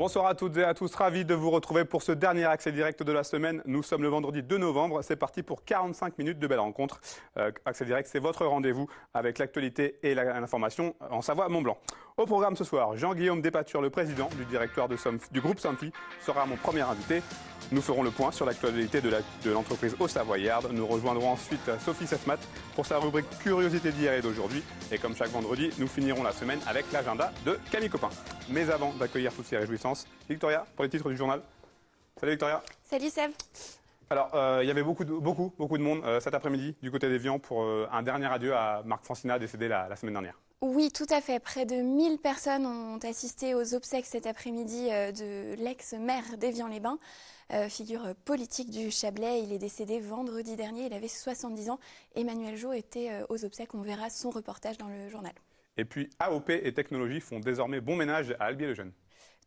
Bonsoir à toutes et à tous, ravi de vous retrouver pour ce dernier accès direct de la semaine. Nous sommes le vendredi 2 novembre, c'est parti pour 45 minutes de belle rencontre. Accès direct, c'est votre rendez-vous avec l'actualité et l'information en Savoie-Mont-Blanc. Au programme ce soir, Jean-Guillaume Despature, le président du directoire du groupe Somfy, sera mon premier invité. Nous ferons le point sur l'actualité de l'entreprise Haut Savoyarde. Nous rejoindrons ensuite Sophie Sesmat pour sa rubrique Curiosité d'hier et d'aujourd'hui. Et comme chaque vendredi, nous finirons la semaine avec l'agenda de Camille Copin. Mais avant d'accueillir toutes ces réjouissances, Victoria, pour les titres du journal. Salut Victoria. Salut Seb. Alors, il y avait beaucoup de monde cet après-midi du côté d'Évian pour un dernier adieu à Marc Francina, décédé la semaine dernière. Oui, tout à fait. Près de 1000 personnes ont assisté aux obsèques cet après-midi de l'ex-maire d'Évian-les-Bains, figure politique du Chablais. Il est décédé vendredi dernier, il avait 70 ans. Emmanuel Jo était aux obsèques, on verra son reportage dans le journal. Et puis AOP et Technologie font désormais bon ménage à Albier-le-Jeune.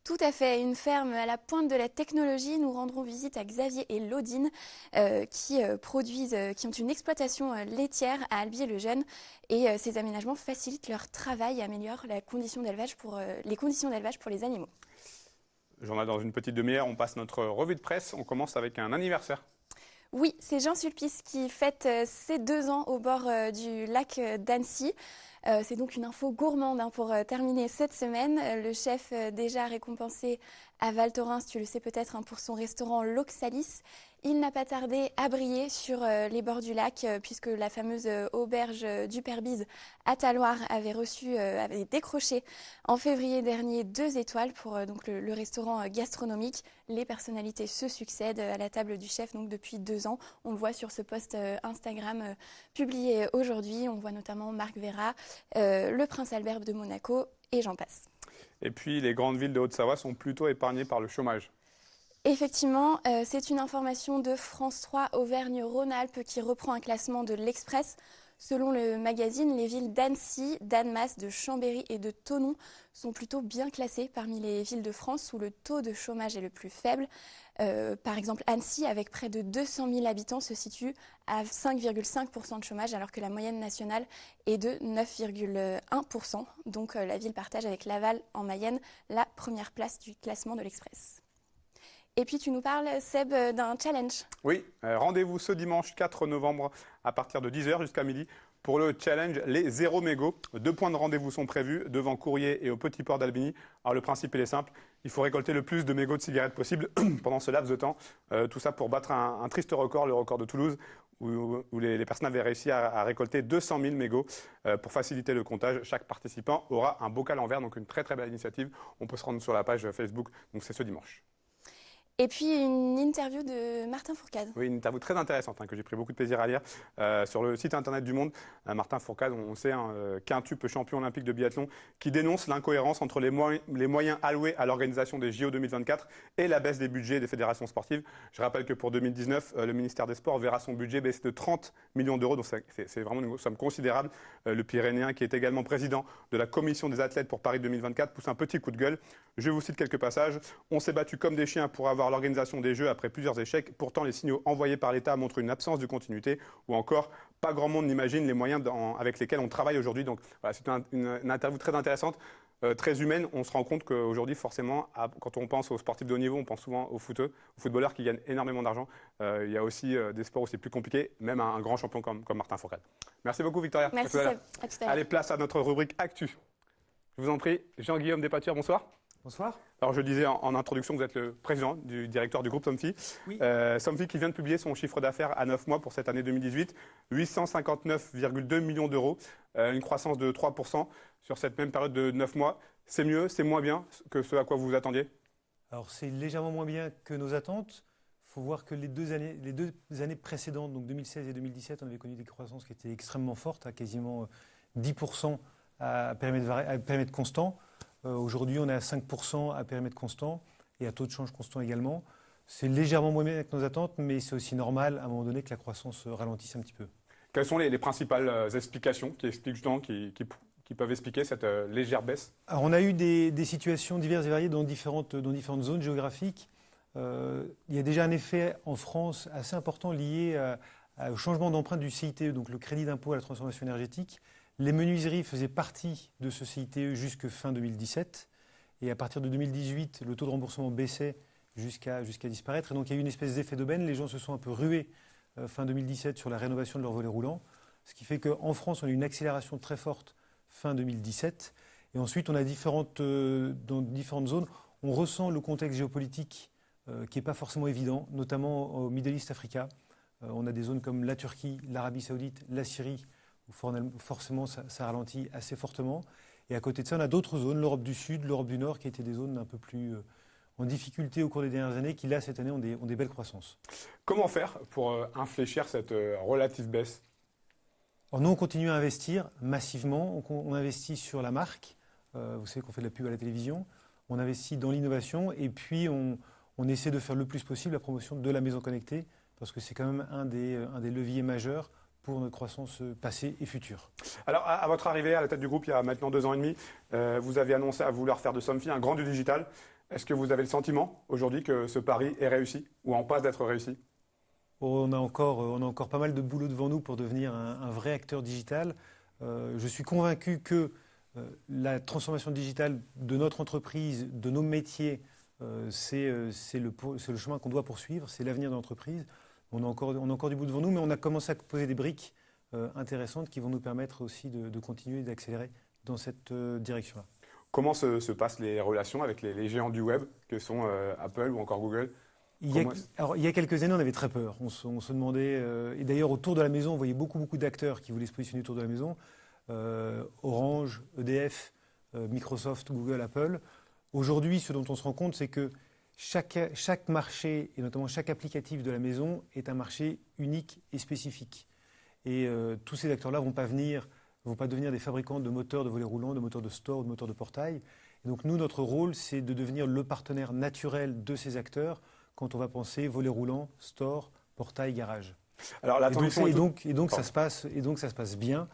Tout à fait, une ferme à la pointe de la technologie. Nous rendrons visite à Xavier et Laudine qui ont une exploitation laitière à Albier-le-Jeune. Et ces aménagements facilitent leur travail et améliorent les conditions d'élevage pour les animaux. Journal dans une petite demi-heure, on passe notre revue de presse. On commence avec un anniversaire. Oui, c'est Jean Sulpice qui fête ses 2 ans au bord du lac d'Annecy. C'est donc une info gourmande pour terminer cette semaine. Le chef déjà récompensé à Val Thorens, tu le sais peut-être, pour son restaurant l'Oxalis. Il n'a pas tardé à briller sur les bords du lac puisque la fameuse auberge du Père-Bise à Talloires avait décroché en février dernier 2 étoiles pour donc le restaurant gastronomique. Les personnalités se succèdent à la table du chef donc depuis 2 ans. On le voit sur ce post Instagram publié aujourd'hui. On voit notamment Marc Vera, le prince Albert de Monaco et j'en passe. Et puis les grandes villes de Haute-Savoie sont plutôt épargnées par le chômage. Effectivement, c'est une information de France 3 Auvergne-Rhône-Alpes qui reprend un classement de l'Express. Selon le magazine, les villes d'Annecy, d'Annemasse, de Chambéry et de Thonon sont plutôt bien classées parmi les villes de France où le taux de chômage est le plus faible. Par exemple, Annecy, avec près de 200 000 habitants, se situe à 5,5% de chômage alors que la moyenne nationale est de 9,1%. Donc la ville partage avec Laval en Mayenne la première place du classement de l'Express. Et puis tu nous parles, Seb, d'un challenge. Oui, rendez-vous ce dimanche 4 novembre à partir de 10h jusqu'à midi pour le challenge Les 0 mégots. 2 points de rendez-vous sont prévus devant Courrier et au Petit Port d'Albigny. Alors le principe il est simple, il faut récolter le plus de mégots de cigarettes possible pendant ce laps de temps. Tout ça pour battre un triste record, le record de Toulouse, où les personnes avaient réussi à récolter 200 000 mégots. Pour faciliter le comptage, chaque participant aura un bocal en verre, donc une très très belle initiative. On peut se rendre sur la page Facebook, donc c'est ce dimanche. Et puis une interview de Martin Fourcade. Oui, une interview très intéressante que j'ai pris beaucoup de plaisir à lire sur le site internet du Monde. Martin Fourcade, on sait, quintuple champion olympique de biathlon, qui dénonce l'incohérence entre les moyens alloués à l'organisation des JO 2024 et la baisse des budgets des fédérations sportives. Je rappelle que pour 2019, le ministère des Sports verra son budget baisser de 30 millions d'euros, donc c'est vraiment une somme considérable. Le Pyrénéen, qui est également président de la commission des athlètes pour Paris 2024, pousse un petit coup de gueule. Je vous cite quelques passages. On s'est battu comme des chiens pour avoir l'organisation des Jeux après plusieurs échecs. Pourtant, les signaux envoyés par l'État montrent une absence de continuité ou encore, pas grand monde n'imagine les moyens avec lesquels on travaille aujourd'hui. Donc voilà, c'est une interview très intéressante, très humaine. On se rend compte qu'aujourd'hui, forcément, quand on pense aux sportifs de haut niveau, on pense souvent aux footballeurs qui gagnent énormément d'argent. Il y a aussi des sports où c'est plus compliqué, même un grand champion comme Martin Fourcade. Merci beaucoup, Victoria. Merci, Seb. À tout à l'heure. Allez, place à notre rubrique Actu. Je vous en prie, Jean-Guillaume Despature, bonsoir. Bonsoir. Alors je disais en introduction que vous êtes le président du directeur du groupe Somfy. Oui. Somfy qui vient de publier son chiffre d'affaires à 9 mois pour cette année 2018, 859,2 millions d'euros, une croissance de 3% sur cette même période de 9 mois. C'est mieux, c'est moins bien que ce à quoi vous vous attendiez? Alors c'est légèrement moins bien que nos attentes. Il faut voir que les deux années précédentes, donc 2016 et 2017, on avait connu des croissances qui étaient extrêmement fortes, à quasiment 10% à périmètre constant. Aujourd'hui, on est à 5% à périmètre constant et à taux de change constant également. C'est légèrement moins bien que nos attentes, mais c'est aussi normal à un moment donné que la croissance ralentisse un petit peu. Quelles sont les principales explications qui peuvent expliquer cette légère baisse? Alors, on a eu des situations diverses et variées dans différentes zones géographiques. Il y a déjà un effet en France assez important lié au changement d'empreinte du CITE, donc le crédit d'impôt à la transformation énergétique. Les menuiseries faisaient partie de ce CITE jusque fin 2017. Et à partir de 2018, le taux de remboursement baissait jusqu'à disparaître. Et donc, il y a eu une espèce d'effet d'aubaine. Les gens se sont un peu rués fin 2017 sur la rénovation de leur volet roulant. Ce qui fait qu'en France, on a eu une accélération très forte fin 2017. Et ensuite, on a dans différentes zones, on ressent le contexte géopolitique qui n'est pas forcément évident, notamment au Middle East Africa. On a des zones comme la Turquie, l'Arabie Saoudite, la Syrie, où forcément ça ralentit assez fortement. Et à côté de ça, on a d'autres zones, l'Europe du Sud, l'Europe du Nord, qui étaient des zones un peu plus en difficulté au cours des dernières années, qui là, cette année, ont des belles croissances. Comment faire pour infléchir cette relative baisse? Alors nous, on continue à investir massivement. On investit sur la marque. Vous savez qu'on fait de la pub à la télévision. On investit dans l'innovation. Et puis, on essaie de faire le plus possible la promotion de la maison connectée, parce que c'est quand même un des leviers majeurs pour notre croissance passée et future. Alors, à votre arrivée à la tête du groupe, il y a maintenant 2 ans et demi, vous avez annoncé à vouloir faire de Somfy un grand du digital. Est-ce que vous avez le sentiment aujourd'hui que ce pari est réussi ou en passe d'être réussi? On a encore pas mal de boulot devant nous pour devenir un vrai acteur digital. Je suis convaincu que la transformation digitale de notre entreprise, de nos métiers, c'est le chemin qu'on doit poursuivre, c'est l'avenir de l'entreprise. On a encore du bout devant nous, mais on a commencé à poser des briques intéressantes qui vont nous permettre aussi de continuer d'accélérer dans cette direction-là. Comment se passent les relations avec les géants du web que sont Apple ou encore Google? Il y a quelques années, on avait très peur. On se demandait, et d'ailleurs autour de la maison, on voyait beaucoup d'acteurs qui voulaient se positionner autour de la maison. Orange, EDF, Microsoft, Google, Apple. Aujourd'hui, ce dont on se rend compte, c'est que chaque marché, et notamment chaque applicatif de la maison, est un marché unique et spécifique. Et tous ces acteurs-là ne vont pas devenir des fabricants de moteurs de volets roulants, de moteurs de store, de moteurs de portail. Et donc nous, notre rôle, c'est de devenir le partenaire naturel de ces acteurs quand on va penser volet roulant, store, portail, garage. Alors, et donc ça se passe bien.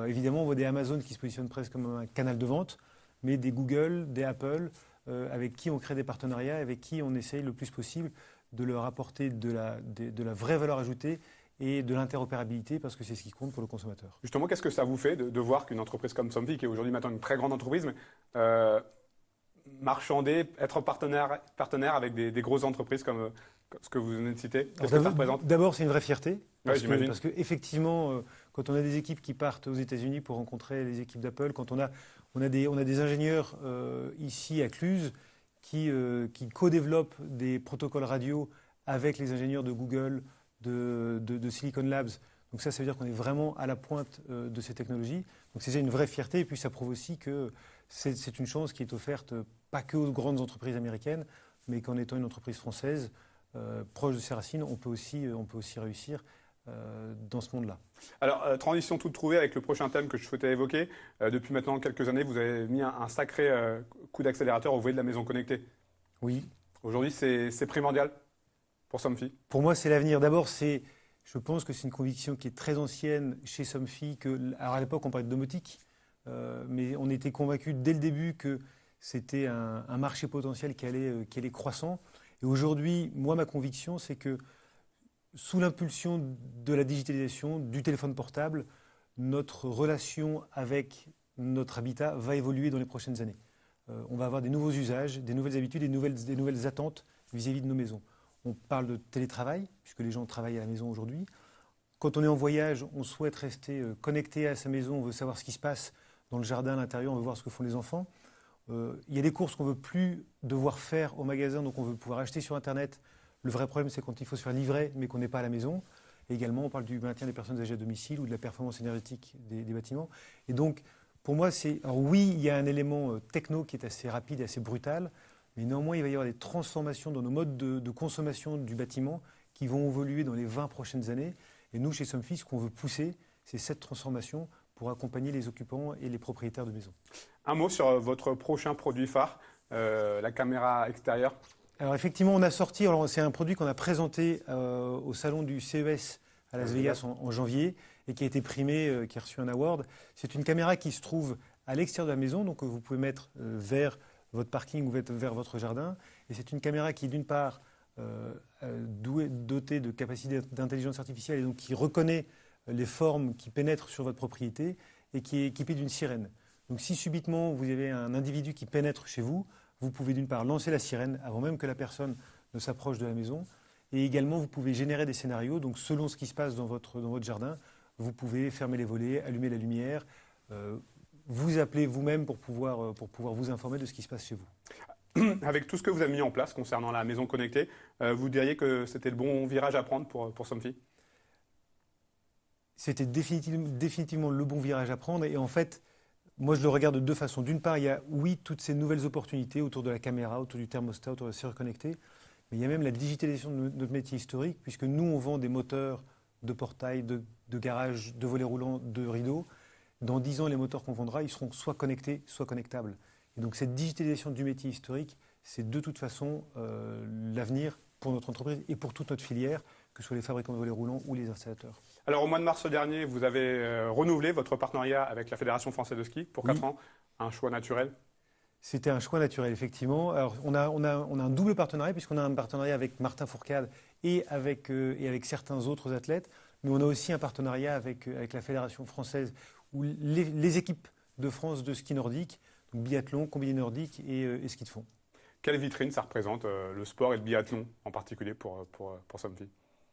Évidemment, on voit des Amazon qui se positionnent presque comme un canal de vente, mais des Google, des Apple, avec qui on crée des partenariats, avec qui on essaye le plus possible de leur apporter de la vraie valeur ajoutée et de l'interopérabilité, parce que c'est ce qui compte pour le consommateur. Justement, qu'est-ce que ça vous fait de voir qu'une entreprise comme Somfy, qui est aujourd'hui maintenant une très grande entreprise, mais marchander, être partenaire avec des grosses entreprises comme ce que vous venez de citer? Qu'est-ce que ça représente? D'abord, c'est une vraie fierté. Parce j'imagine. que effectivement, quand on a des équipes qui partent aux États-Unis pour rencontrer les équipes d'Apple, quand on a des ingénieurs ici à Cluses qui co-développent des protocoles radio avec les ingénieurs de Google, de Silicon Labs. Donc ça veut dire qu'on est vraiment à la pointe de ces technologies. Donc c'est déjà une vraie fierté. Et puis ça prouve aussi que c'est une chance qui est offerte pas que aux grandes entreprises américaines, mais qu'en étant une entreprise française proche de ses racines, on peut aussi réussir dans ce monde-là. Alors, transition toute trouvée avec le prochain thème que je souhaitais évoquer. Depuis maintenant quelques années, vous avez mis un sacré coup d'accélérateur au volet de la maison connectée. Oui. Aujourd'hui, c'est primordial pour Somfy? Pour moi, c'est l'avenir. D'abord, je pense que c'est une conviction qui est très ancienne chez Somfy. Alors à l'époque, on parlait de domotique, mais on était convaincus dès le début que c'était un marché potentiel qui allait croissant. Et aujourd'hui, moi, ma conviction, c'est que sous l'impulsion de la digitalisation, du téléphone portable, notre relation avec notre habitat va évoluer dans les prochaines années. On va avoir des nouveaux usages, des nouvelles habitudes, des nouvelles attentes vis-à-vis de nos maisons. On parle de télétravail, puisque les gens travaillent à la maison aujourd'hui. Quand on est en voyage, on souhaite rester connecté à sa maison, on veut savoir ce qui se passe dans le jardin, à l'intérieur, on veut voir ce que font les enfants. Il y a des courses qu'on ne veut plus devoir faire au magasin, donc on veut pouvoir acheter sur Internet. Le vrai problème, c'est quand il faut se faire livrer, mais qu'on n'est pas à la maison. Et également, on parle du maintien des personnes âgées à domicile ou de la performance énergétique des bâtiments. Et donc, pour moi, alors oui, il y a un élément techno qui est assez rapide et assez brutal, mais néanmoins, il va y avoir des transformations dans nos modes de consommation du bâtiment qui vont évoluer dans les 20 prochaines années. Et nous, chez Somfy, ce qu'on veut pousser, c'est cette transformation pour accompagner les occupants et les propriétaires de maisons. Un mot sur votre prochain produit phare, la caméra extérieure. Alors effectivement, on a sorti, c'est un produit qu'on a présenté au salon du CES à Las Vegas en janvier et qui a été primé, qui a reçu un award. C'est une caméra qui se trouve à l'extérieur de la maison, donc vous pouvez mettre vers votre parking ou vers votre jardin. Et c'est une caméra qui, d'une part, dotée de capacités d'intelligence artificielle et donc qui reconnaît les formes qui pénètrent sur votre propriété et qui est équipée d'une sirène. Donc si subitement vous avez un individu qui pénètre chez vous, vous pouvez d'une part lancer la sirène avant même que la personne ne s'approche de la maison. Et également, vous pouvez générer des scénarios. Donc selon ce qui se passe dans votre jardin, vous pouvez fermer les volets, allumer la lumière, vous appeler vous-même pour pouvoir vous informer de ce qui se passe chez vous. Avec tout ce que vous avez mis en place concernant la maison connectée, vous diriez que c'était le bon virage à prendre pour Somfy? C'était définitivement le bon virage à prendre. Et en fait, moi, je le regarde de deux façons. D'une part, il y a, oui, toutes ces nouvelles opportunités autour de la caméra, autour du thermostat, autour de la serrure connectée. Mais il y a même la digitalisation de notre métier historique, puisque nous, on vend des moteurs de portail, de garage, de volets roulants, de rideaux. Dans 10 ans, les moteurs qu'on vendra, ils seront soit connectés, soit connectables. Et donc, cette digitalisation du métier historique, c'est de toute façon l'avenir pour notre entreprise et pour toute notre filière, que ce soit les fabricants de volets roulants ou les installateurs. Alors, au mois de mars dernier, vous avez renouvelé votre partenariat avec la Fédération française de ski pour 4 ans. Un choix naturel? C'était un choix naturel, effectivement. Alors, on a un double partenariat, puisqu'on a un partenariat avec Martin Fourcade et avec certains autres athlètes. Mais on a aussi un partenariat avec la Fédération française, où les équipes de France de ski nordique, donc biathlon, combiné nordique et ski de fond. Quelle vitrine ça représente, le sport et le biathlon en particulier pour Somfy?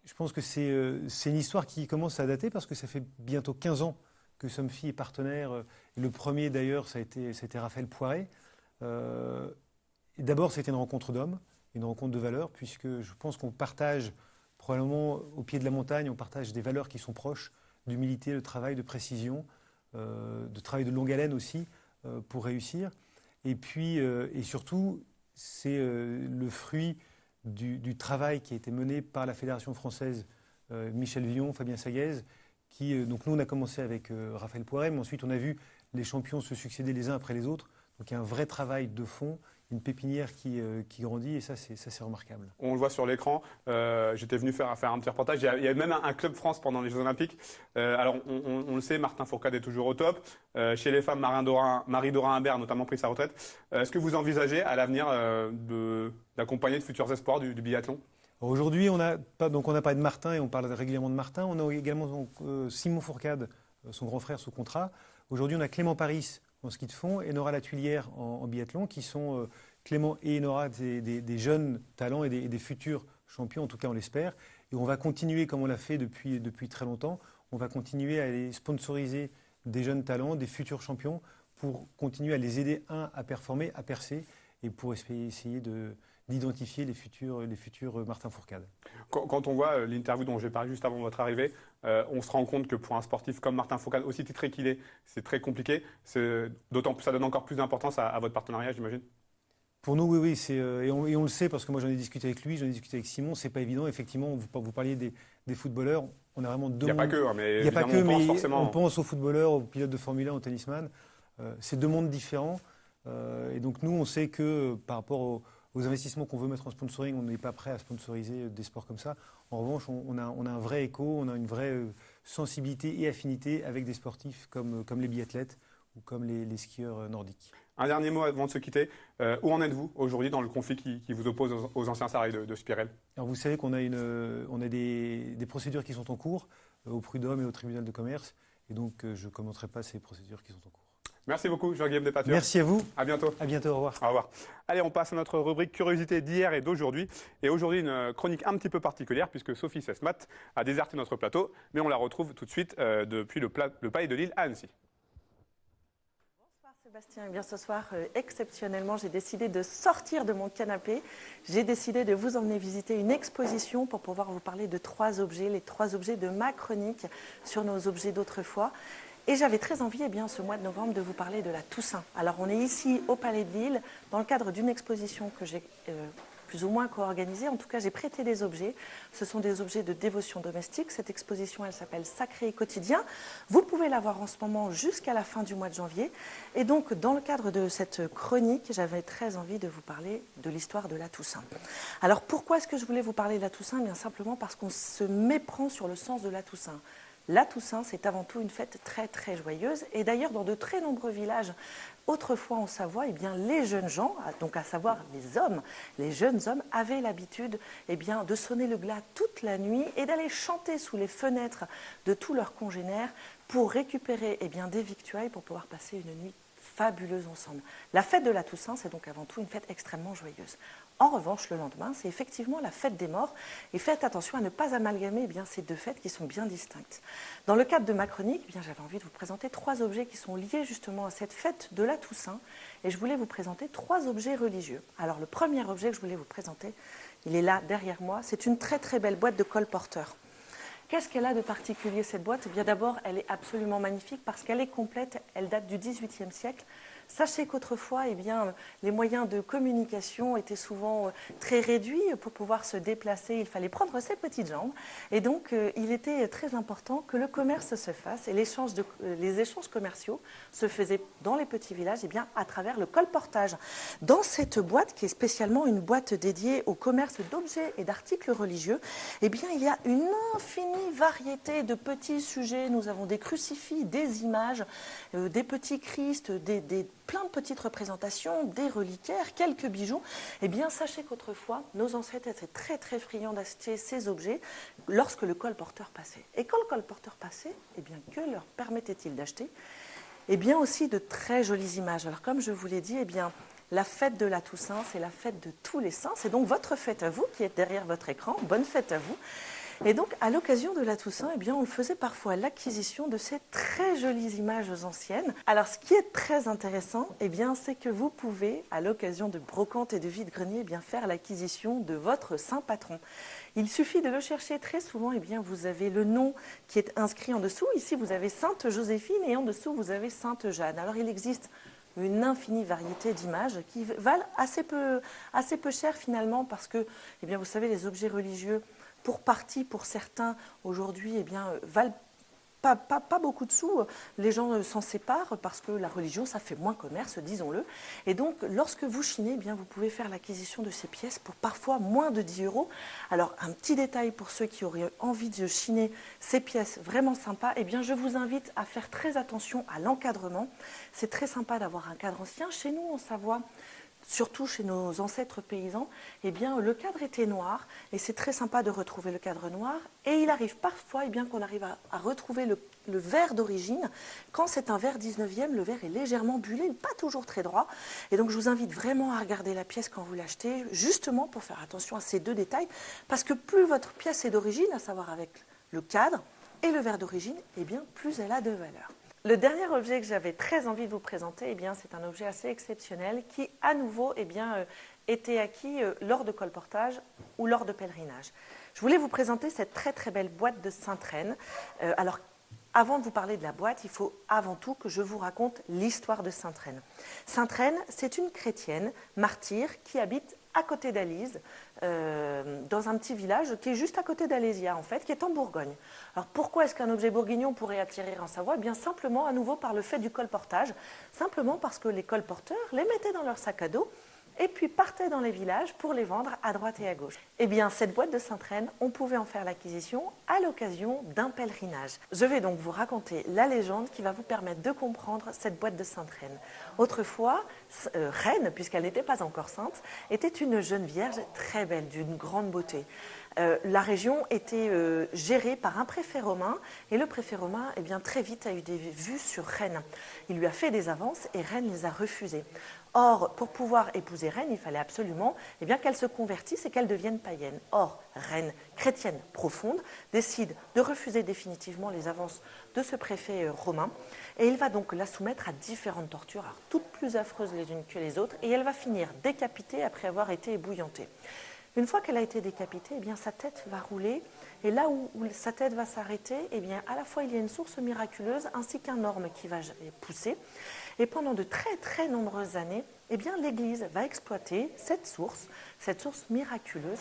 Je pense que c'est une histoire qui commence à dater, parce que ça fait bientôt 15 ans que Somfy est partenaire. Et le premier, d'ailleurs, ça a été Raphaël Poiré. D'abord, c'était une rencontre d'hommes, une rencontre de valeurs, puisque je pense qu'on partage, probablement au pied de la montagne, on partage des valeurs qui sont proches, d'humilité, de travail, de précision, de travail de longue haleine aussi, pour réussir. Et puis, et surtout, c'est le fruit du travail qui a été mené par la Fédération française, Michel Villon, Fabien Saguez, donc nous, on a commencé avec Raphaël Poiré, mais ensuite on a vu les champions se succéder les uns après les autres. Donc il y a un vrai travail de fond, une pépinière qui grandit, et ça c'est remarquable. On le voit sur l'écran. J'étais venu faire un petit reportage. Il y a même un club France pendant les Jeux Olympiques. Alors on le sait, Martin Fourcade est toujours au top. Chez les femmes, Marie-Dora Imbert a notamment pris sa retraite. Est-ce que vous envisagez à l'avenir d'accompagner de futurs espoirs du biathlon? Aujourd'hui, on a parlé de Martin, et on parle régulièrement de Martin. On a également Simon Fourcade, son grand frère, sous contrat. Aujourd'hui, on a Clément Paris en ski de fond et Nora Latuilière en biathlon, qui sont Clément et Nora des jeunes talents et des futurs champions, en tout cas on l'espère. Et on va continuer, comme on l'a fait depuis très longtemps, on va continuer à aller sponsoriser des jeunes talents, des futurs champions, pour continuer à les aider, à performer, à percer, et pour essayer d'identifier les futurs Martin Fourcade. Quand on voit l'interview dont j'ai parlé juste avant votre arrivée, on se rend compte que pour un sportif comme Martin Fourcade, aussi titré qu'il est, c'est très compliqué. D'autant plus, ça donne encore plus d'importance à votre partenariat, j'imagine. Pour nous, oui, et on le sait, parce que moi j'en ai discuté avec lui, j'en ai discuté avec Simon. C'est pas évident, effectivement. Vous parliez des footballeurs. On a vraiment deux mondes. Il n'y a pas que, mais il n'y a pas que, mais forcément. On pense aux footballeurs, aux pilotes de Formule 1, aux tennisman. C'est deux mondes différents. Et donc nous, on sait que par rapport aux investissements qu'on veut mettre en sponsoring, on n'est pas prêt à sponsoriser des sports comme ça. En revanche, on a un vrai écho, on a une vraie sensibilité et affinité avec des sportifs comme les biathlètes ou comme les skieurs nordiques. Un dernier mot avant de se quitter. Où en êtes-vous aujourd'hui dans le conflit qui vous oppose aux anciens salariés de Spirel? Alors vous savez qu'on a des procédures qui sont en cours au prud'homme et au tribunal de commerce. Et donc je ne commenterai pas ces procédures qui sont en cours. Merci beaucoup, Jean-Guillaume Despatures. Merci à vous. À bientôt. À bientôt, au revoir. Au revoir. Allez, on passe à notre rubrique curiosité d'hier et d'aujourd'hui. Et aujourd'hui, une chronique un petit peu particulière, puisque Sophie Sesmat a déserté notre plateau. Mais on la retrouve tout de suite depuis le Palais de Lille à Annecy. Bonsoir Sébastien. Eh bien, ce soir, exceptionnellement, j'ai décidé de sortir de mon canapé. J'ai décidé de vous emmener visiter une exposition pour pouvoir vous parler de 3 objets, les 3 objets de ma chronique sur nos objets d'autrefois. Et j'avais très envie, ce mois de novembre, de vous parler de la Toussaint. Alors, on est ici au Palais de Lille, dans le cadre d'une exposition que j'ai plus ou moins co-organisée. En tout cas, j'ai prêté des objets. Ce sont des objets de dévotion domestique. Cette exposition, elle s'appelle Sacré et quotidien. Vous pouvez la voir en ce moment jusqu'à la fin du mois de janvier. Et donc, dans le cadre de cette chronique, j'avais très envie de vous parler de l'histoire de la Toussaint. Alors, pourquoi est-ce que je voulais vous parler de la Toussaint? Bien simplement parce qu'on se méprend sur le sens de la Toussaint. La Toussaint, c'est avant tout une fête très très joyeuse. Et d'ailleurs, dans de très nombreux villages, autrefois en Savoie, les jeunes gens, donc à savoir les hommes, les jeunes hommes, avaient l'habitude de sonner le glas toute la nuit et d'aller chanter sous les fenêtres de tous leurs congénères pour récupérer des victuailles pour pouvoir passer une nuit fabuleuse ensemble. La fête de la Toussaint, c'est donc avant tout une fête extrêmement joyeuse. En revanche, le lendemain, c'est effectivement la fête des morts. Et faites attention à ne pas amalgamer ces deux fêtes qui sont bien distinctes. Dans le cadre de ma chronique, j'avais envie de vous présenter 3 objets qui sont liés justement à cette fête de la Toussaint. Et je voulais vous présenter 3 objets religieux. Alors le premier objet que je voulais vous présenter, il est là derrière moi. C'est une très très belle boîte de colporteur. Qu'est-ce qu'elle a de particulier cette boîte? Eh bien d'abord, elle est absolument magnifique parce qu'elle est complète. Elle date du XVIIIe siècle. Sachez qu'autrefois, les moyens de communication étaient souvent très réduits. Pour pouvoir se déplacer, il fallait prendre ses petites jambes. Et donc, il était très important que le commerce se fasse et les échanges commerciaux se faisaient dans les petits villages à travers le colportage. Dans cette boîte, qui est spécialement une boîte dédiée au commerce d'objets et d'articles religieux, il y a une infinie variété de petits sujets. Nous avons des crucifix, des images, des petits Christ, plein de petites représentations, des reliquaires, quelques bijoux. Sachez qu'autrefois, nos ancêtres étaient très très friands d'acheter ces objets lorsque le colporteur passait. Et quand le colporteur passait, que leur permettait-il d'acheter? Aussi de très jolies images. Alors comme je vous l'ai dit, la fête de la Toussaint, c'est la fête de tous les saints. C'est donc votre fête à vous qui êtes derrière votre écran. Bonne fête à vous. Et donc, à l'occasion de la Toussaint, on faisait parfois l'acquisition de ces très jolies images anciennes. Alors, ce qui est très intéressant, c'est que vous pouvez, à l'occasion de brocantes et de vide-greniers, faire l'acquisition de votre saint patron. Il suffit de le chercher très souvent, vous avez le nom qui est inscrit en dessous. Ici, vous avez Sainte Joséphine et en dessous, vous avez Sainte Jeanne. Alors, il existe une infinie variété d'images qui valent assez peu cher finalement parce que, vous savez, les objets religieux, pour certains, aujourd'hui, valent pas beaucoup de sous. Les gens s'en séparent parce que la religion, ça fait moins commerce, disons-le. Et donc, lorsque vous chinez, vous pouvez faire l'acquisition de ces pièces pour parfois moins de 10 €. Alors, un petit détail pour ceux qui auraient envie de chiner ces pièces vraiment sympas, je vous invite à faire très attention à l'encadrement. C'est très sympa d'avoir un cadre ancien. Chez nous, en Savoie, surtout chez nos ancêtres paysans, le cadre était noir et c'est très sympa de retrouver le cadre noir. Et il arrive parfois qu'on arrive à retrouver le verre d'origine. Quand c'est un verre 19e, le verre est légèrement bullé, pas toujours très droit. Et donc je vous invite vraiment à regarder la pièce quand vous l'achetez, justement pour faire attention à ces 2 détails, parce que plus votre pièce est d'origine, à savoir avec le cadre et le verre d'origine, plus elle a de valeur. Le dernier objet que j'avais très envie de vous présenter, c'est un objet assez exceptionnel qui, à nouveau, était acquis lors de colportage ou lors de pèlerinage. Je voulais vous présenter cette très très belle boîte de Sainte-Reine. Alors, avant de vous parler de la boîte, il faut avant tout que je vous raconte l'histoire de Sainte-Reine. Sainte-Reine, c'est une chrétienne martyre qui habite à côté d'Alise, dans un petit village qui est juste à côté d'Alésia, en fait, qui est en Bourgogne. Alors pourquoi est-ce qu'un objet bourguignon pourrait attirer en Savoie? Bien simplement, à nouveau, par le fait du colportage, simplement parce que les colporteurs les mettaient dans leur sac à dos et puis partaient dans les villages pour les vendre à droite et à gauche. Cette boîte de Sainte-Reine, on pouvait en faire l'acquisition à l'occasion d'un pèlerinage. Je vais donc vous raconter la légende qui va vous permettre de comprendre cette boîte de Sainte-Reine. Autrefois, Reine, puisqu'elle n'était pas encore sainte, était une jeune vierge très belle, d'une grande beauté. La région était gérée par un préfet romain et le préfet romain très vite a eu des vues sur Rennes. Il lui a fait des avances et Rennes les a refusées. Or, pour pouvoir épouser Rennes, il fallait absolument qu'elle se convertisse et qu'elle devienne païenne. Or, Rennes, chrétienne profonde, décide de refuser définitivement les avances de ce préfet romain et il va donc la soumettre à différentes tortures, alors toutes plus affreuses les unes que les autres, et elle va finir décapitée après avoir été ébouillantée. Une fois qu'elle a été décapitée, sa tête va rouler et là où sa tête va s'arrêter, à la fois il y a une source miraculeuse ainsi qu'un orme qui va pousser. Et pendant de très très nombreuses années, l'Église va exploiter cette source miraculeuse.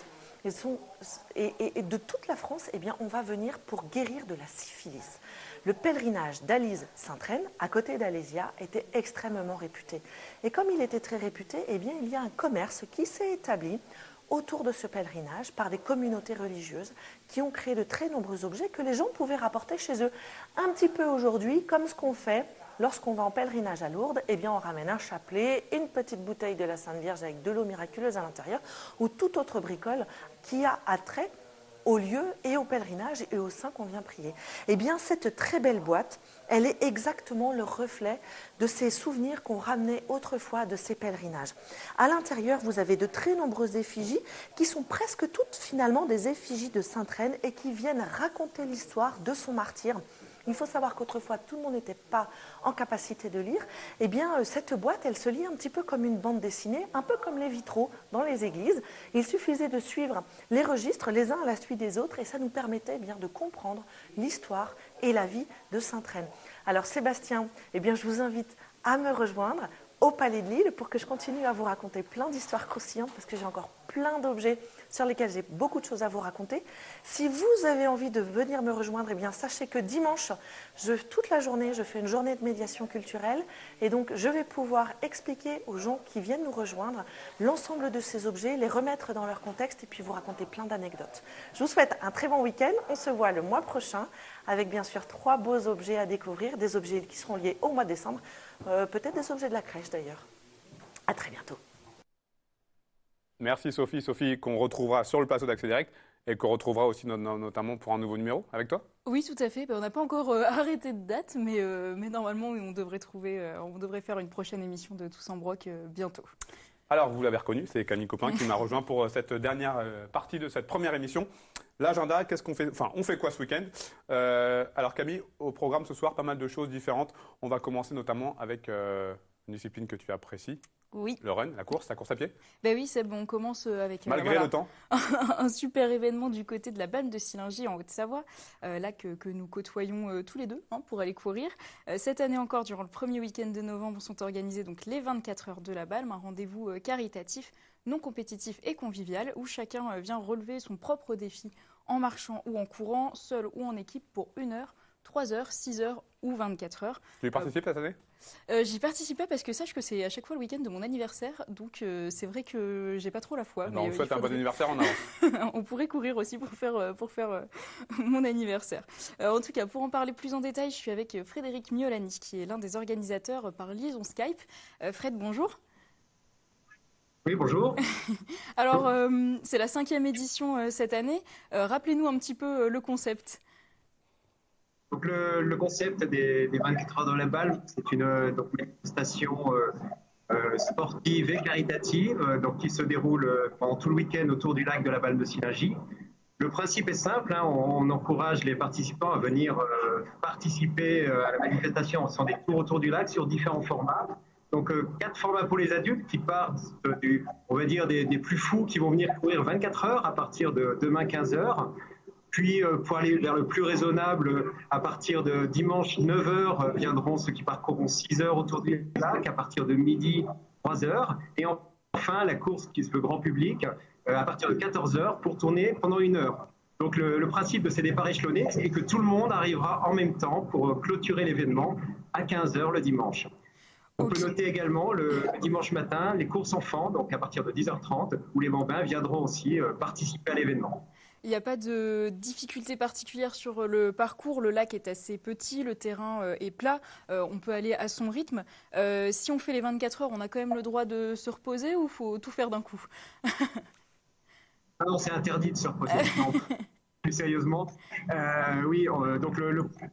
Et de toute la France, on va venir pour guérir de la syphilis. Le pèlerinage d'Alise-Sainte-Reine, à côté d'Alésia, était extrêmement réputé. Et comme il était très réputé, il y a un commerce qui s'est établi autour de ce pèlerinage par des communautés religieuses qui ont créé de très nombreux objets que les gens pouvaient rapporter chez eux. Un petit peu aujourd'hui, comme ce qu'on fait lorsqu'on va en pèlerinage à Lourdes, on ramène un chapelet, une petite bouteille de la Sainte Vierge avec de l'eau miraculeuse à l'intérieur ou toute autre bricole qui a attrait au lieu et au pèlerinage et au saint qu'on vient prier. Eh bien, cette très belle boîte, elle est exactement le reflet de ces souvenirs qu'on ramenait autrefois de ces pèlerinages. À l'intérieur, vous avez de très nombreuses effigies qui sont presque toutes finalement des effigies de Sainte Reine et qui viennent raconter l'histoire de son martyre. Il faut savoir qu'autrefois, tout le monde n'était pas en capacité de lire. Eh bien, cette boîte, elle se lit un petit peu comme une bande dessinée, un peu comme les vitraux dans les églises. Il suffisait de suivre les registres les uns à la suite des autres et ça nous permettait bien de comprendre l'histoire et la vie de Sainte Reine. Alors Sébastien, eh bien, je vous invite à me rejoindre au Palais de Lille pour que je continue à vous raconter plein d'histoires croustillantes parce que j'ai encore plein d'objets sur lesquels j'ai beaucoup de choses à vous raconter. Si vous avez envie de venir me rejoindre, eh bien, sachez que dimanche, toute la journée, je fais une journée de médiation culturelle et donc je vais pouvoir expliquer aux gens qui viennent nous rejoindre l'ensemble de ces objets, les remettre dans leur contexte et puis vous raconter plein d'anecdotes. Je vous souhaite un très bon week-end. On se voit le mois prochain avec bien sûr 3 beaux objets à découvrir, des objets qui seront liés au mois de décembre, peut-être des objets de la crèche d'ailleurs. À très bientôt. Merci Sophie. Sophie, qu'on retrouvera sur le plateau d'Accès Direct et qu'on retrouvera aussi notamment pour un nouveau numéro avec toi. Oui, tout à fait. On n'a pas encore arrêté de date, mais normalement, on devrait faire une prochaine émission de Tous en Broc bientôt. Alors, vous l'avez reconnu, c'est Camille Copin qui m'a rejoint pour cette dernière partie de cette première émission. L'agenda, qu'est-ce qu'on fait? Enfin, on fait quoi ce week-end? Alors Camille, au programme ce soir, pas mal de choses différentes. On va commencer notamment avec une discipline que tu apprécies. Oui. Le run, la course à pied. Ben oui, Seb, on commence avec Malgré le temps. un super événement du côté de la Balme de Sillingy en Haute-Savoie, là que nous côtoyons tous les deux pour aller courir. Cette année encore, durant le premier week-end de novembre, sont organisées donc les 24 heures de la Balme, un rendez-vous caritatif, non compétitif et convivial, où chacun vient relever son propre défi en marchant ou en courant, seul ou en équipe pour 1 heure, 3 heures, 6 heures ou 24 heures. Tu y participes cette année? J'y participais parce que sache que c'est à chaque fois le week-end de mon anniversaire, donc c'est vrai que j'ai pas trop la foi. Mais on souhaite un bon anniversaire en avance. On pourrait courir aussi pour faire mon anniversaire. En tout cas, pour en parler plus en détail, je suis avec Frédéric Miolani, qui est l'un des organisateurs par liaison Skype. Fred, bonjour. Oui, bonjour. Alors, c'est la 5e édition cette année. Rappelez-nous un petit peu le concept. Donc le concept des 24 heures de la Balme, c'est une manifestation sportive et caritative qui se déroule pendant tout le week-end autour du lac de la Balme de Sillingy. Le principe est simple, on encourage les participants à venir participer à la manifestation en faisant des tours autour du lac sur différents formats. Donc 4 formats pour les adultes qui partent on va dire des plus fous qui vont venir courir 24 heures à partir de demain 15 heures. Puis, pour aller vers le plus raisonnable, à partir de dimanche 9 heures, viendront ceux qui parcourront 6 heures autour du lac, à partir de midi 3 heures. Et enfin, la course qui se veut grand public, à partir de 14 heures, pour tourner pendant 1 heure. Donc, le principe de ces départs échelonnés, c'est que tout le monde arrivera en même temps pour clôturer l'événement à 15 heures le dimanche. On peut noter également le dimanche matin les courses enfants, donc à partir de 10h30, où les bambins viendront aussi participer à l'événement. Il n'y a pas de difficulté particulière sur le parcours. Le lac est assez petit, le terrain est plat. On peut aller à son rythme. Si on fait les 24 heures, on a quand même le droit de se reposer ou il faut tout faire d'un coup? Non, c'est interdit de se reposer. Non, plus sérieusement. Oui, donc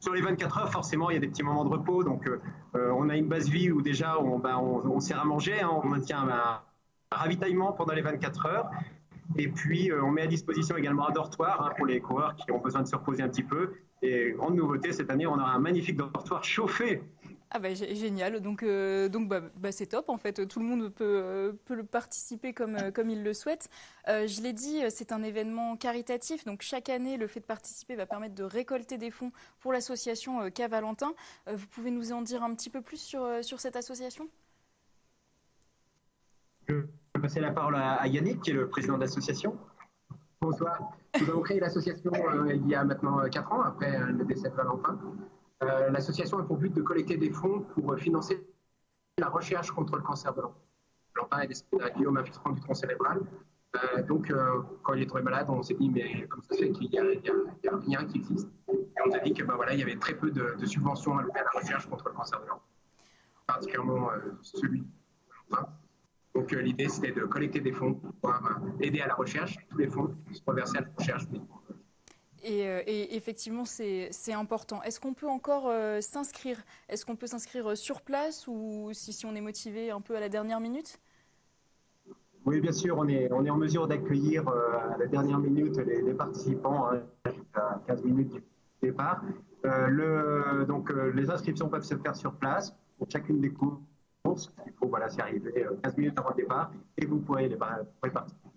sur les 24 heures, forcément, il y a des petits moments de repos. Donc, on a une base vie où déjà, on sert à manger. On maintient un ravitaillement pendant les 24 heures. Et puis, on met à disposition également un dortoir pour les coureurs qui ont besoin de se reposer un petit peu. Et grande nouveauté, cette année, on aura un magnifique dortoir chauffé. Ah bah génial, donc c'est top en fait, tout le monde peut le participer comme il le souhaite. Je l'ai dit, c'est un événement caritatif, donc chaque année le fait de participer va permettre de récolter des fonds pour l'association K-Valentin. Vous pouvez nous en dire un petit peu plus sur cette association ? Je vais passer la parole à Yannick, qui est le président de l'association. Bonsoir. Nous avons créé l'association il y a maintenant 4 ans, après le décès de Valentin. L'association a pour but de collecter des fonds pour financer la recherche contre le cancer de l'enfant. Valentin est décédé d'un gliome du tronc cérébral. Quand il est tombé malade, on s'est dit, mais comme ça se fait qu'il n'y a rien qui existe. Et on s'est dit que il y avait très peu de subventions allouées à la recherche contre le cancer de l'enfant, particulièrement celui de Valentin. Donc l'idée, c'était de collecter des fonds pour pouvoir aider à la recherche. Tous les fonds se reverser à la recherche Et effectivement, c'est important. Est-ce qu'on peut encore s'inscrire? Est-ce qu'on peut s'inscrire sur place ou si on est motivé un peu à la dernière minute? Oui, bien sûr, on est en mesure d'accueillir à la dernière minute les participants, hein, à 15 minutes du départ. Les inscriptions peuvent se faire sur place pour chacune des courses. Il faut s'y arriver 15 minutes avant le départ et vous pourrez participer.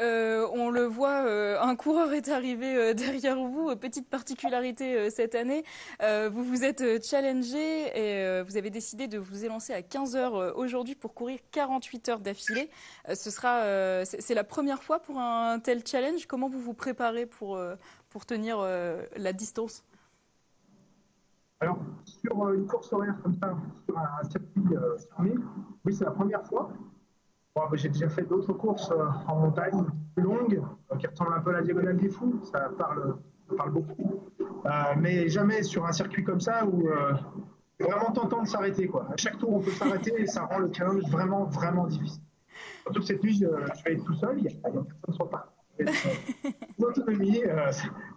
On le voit, un coureur est arrivé derrière vous. Petite particularité cette année, vous vous êtes challengé et vous avez décidé de vous élancer à 15 heures aujourd'hui pour courir 48 heures d'affilée. C'est la première fois pour un tel challenge. Comment vous vous préparez pour tenir la distance? Alors, sur une course horaire comme ça, sur un circuit fermé, oui, c'est la première fois. Bon, j'ai déjà fait d'autres courses en montagne plus longues, qui ressemblent un peu à la Diagonale des Fous, ça parle beaucoup. Mais jamais sur un circuit comme ça où vraiment tentant de s'arrêter, quoi. À chaque tour, on peut s'arrêter et ça rend le challenge vraiment, vraiment difficile. Surtout que cette nuit, je vais être tout seul, il n'y a personne sur le parc. L'autonomie,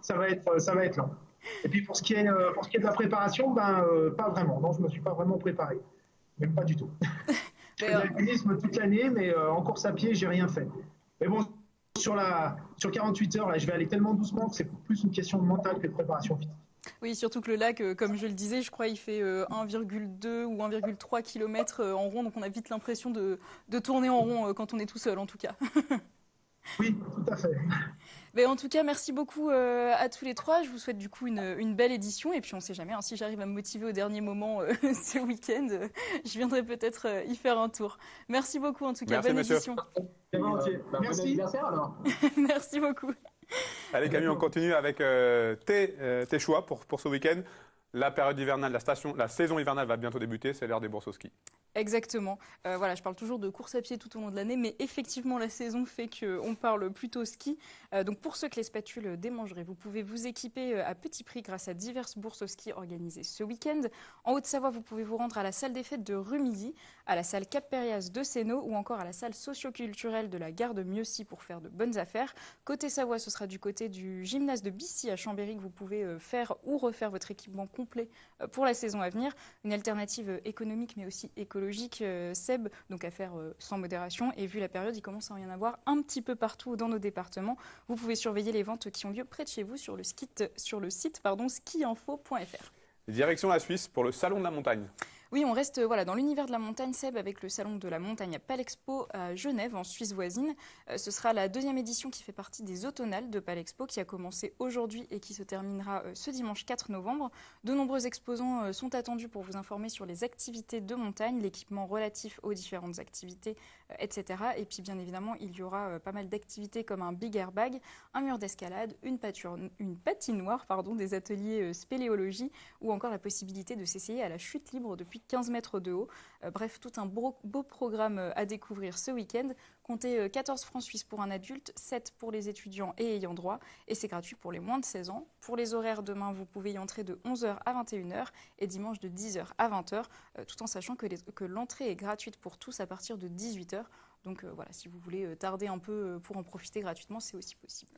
ça va être lent. Et puis pour ce qui est de la préparation, pas vraiment. Non, je ne me suis pas vraiment préparé. Même pas du tout. Je fais de l'alpinisme toute l'année, mais en course à pied, j'ai rien fait. Mais bon, sur 48 heures, là, je vais aller tellement doucement que c'est plus une question de mental que de préparation physique. Oui, surtout que le lac, comme je le disais, je crois il fait 1,2 ou 1,3 km en rond, donc on a vite l'impression de tourner en rond quand on est tout seul, en tout cas. Oui, tout à fait. Mais en tout cas, merci beaucoup à tous les trois. Je vous souhaite du coup une belle édition. Et puis on ne sait jamais, hein, si j'arrive à me motiver au dernier moment ce week-end, je viendrai peut-être y faire un tour. Merci beaucoup en tout cas. Merci, bonne monsieur. édition. Merci. Bon anniversaire alors. Merci beaucoup. Allez Camille, on continue avec tes choix pour ce week-end. La période hivernale, la saison hivernale va bientôt débuter, c'est l'heure des bourses au ski. Exactement. Voilà, je parle toujours de course à pied tout au long de l'année, mais effectivement, la saison fait qu'on parle plutôt ski. Donc, pour ceux que les spatules démangeraient, vous pouvez vous équiper à petit prix grâce à diverses bourses au ski organisées ce week-end. En Haute-Savoie, vous pouvez vous rendre à la salle des fêtes de Rumilly, à la salle Cap-Périas de Sénaux ou encore à la salle socio-culturelle de la gare de Mieuxy pour faire de bonnes affaires. Côté Savoie, ce sera du côté du gymnase de Bissy à Chambéry que vous pouvez faire ou refaire votre équipement complet pour la saison à venir. Une alternative économique mais aussi écologique, Seb, donc à faire sans modération. Et vu la période, il commence à y en avoir un petit peu partout dans nos départements. Vous pouvez surveiller les ventes qui ont lieu près de chez vous sur le site skiinfo.fr. Direction la Suisse pour le Salon de la Montagne. Oui, on reste dans l'univers de la montagne, Seb, avec le Salon de la Montagne à Palexpo à Genève, en Suisse voisine. Ce sera la deuxième édition qui fait partie des automnales de Palexpo, qui a commencé aujourd'hui et qui se terminera ce dimanche 4 novembre. De nombreux exposants sont attendus pour vous informer sur les activités de montagne, l'équipement relatif aux différentes activités, etc. Et puis, bien évidemment, il y aura pas mal d'activités comme un big airbag, un mur d'escalade, une patinoire, des ateliers spéléologie ou encore la possibilité de s'essayer à la chute libre depuis 15 mètres de haut. Bref, tout un beau programme à découvrir ce week-end. Comptez 14 francs suisses pour un adulte, 7 pour les étudiants et ayants droit. Et c'est gratuit pour les moins de 16 ans. Pour les horaires, demain, vous pouvez y entrer de 11h à 21h et dimanche de 10h à 20h, tout en sachant que l'entrée est gratuite pour tous à partir de 18h. Donc voilà, si vous voulez tarder un peu pour en profiter gratuitement, c'est aussi possible.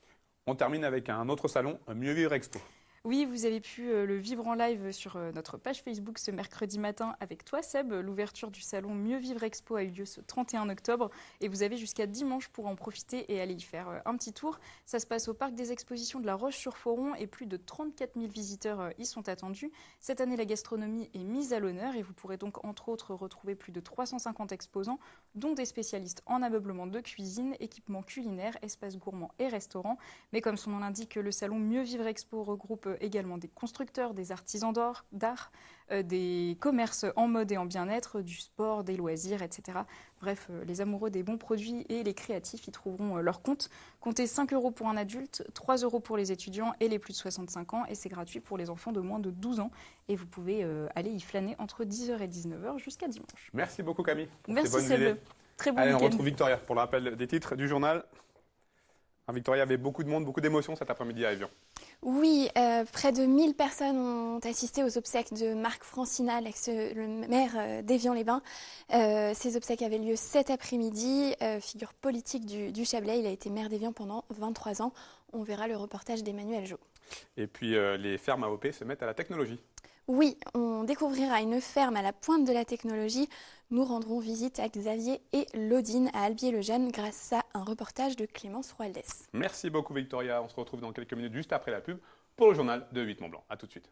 On termine avec un autre salon, Mieux Vivre Expo. Oui, vous avez pu le vivre en live sur notre page Facebook ce mercredi matin avec toi, Seb. L'ouverture du salon Mieux Vivre Expo a eu lieu ce 31 octobre et vous avez jusqu'à dimanche pour en profiter et aller y faire un petit tour. Ça se passe au parc des expositions de La Roche-sur-Foron et plus de 34 000 visiteurs y sont attendus. Cette année, la gastronomie est mise à l'honneur et vous pourrez donc entre autres retrouver plus de 350 exposants, dont des spécialistes en ameublement de cuisine, équipements culinaires, espaces gourmands et restaurants. Mais comme son nom l'indique, le salon Mieux Vivre Expo regroupe également des constructeurs, des artisans d'art, des commerces en mode et en bien-être, du sport, des loisirs, etc. Bref, les amoureux des bons produits et les créatifs y trouveront leur compte. Comptez 5 € pour un adulte, 3 € pour les étudiants et les plus de 65 ans. Et c'est gratuit pour les enfants de moins de 12 ans. Et vous pouvez aller y flâner entre 10h et 19h jusqu'à dimanche. Merci beaucoup Camille. Merci Seb. Très bon Allez, week-end. on retrouve Victoria pour le rappel des titres du journal. Victoria, il y avait beaucoup de monde, beaucoup d'émotions cet après-midi à Évian. Oui, près de 1000 personnes ont assisté aux obsèques de Marc Francina, le maire d'Évian-les-Bains. Ces obsèques avaient lieu cet après-midi. Figure politique du Chablais, il a été maire d'Évian pendant 23 ans. on verra le reportage d'Emmanuel Jo. Et puis les fermes AOP se mettent à la technologie. Oui, on découvrira une ferme à la pointe de la technologie. Nous rendrons visite à Xavier et Laudine à Albier-le-Jeune grâce à un reportage de Clémence Roaldès. Merci beaucoup Victoria, on se retrouve dans quelques minutes juste après la pub pour le journal de 8 Mont Blanc. A tout de suite.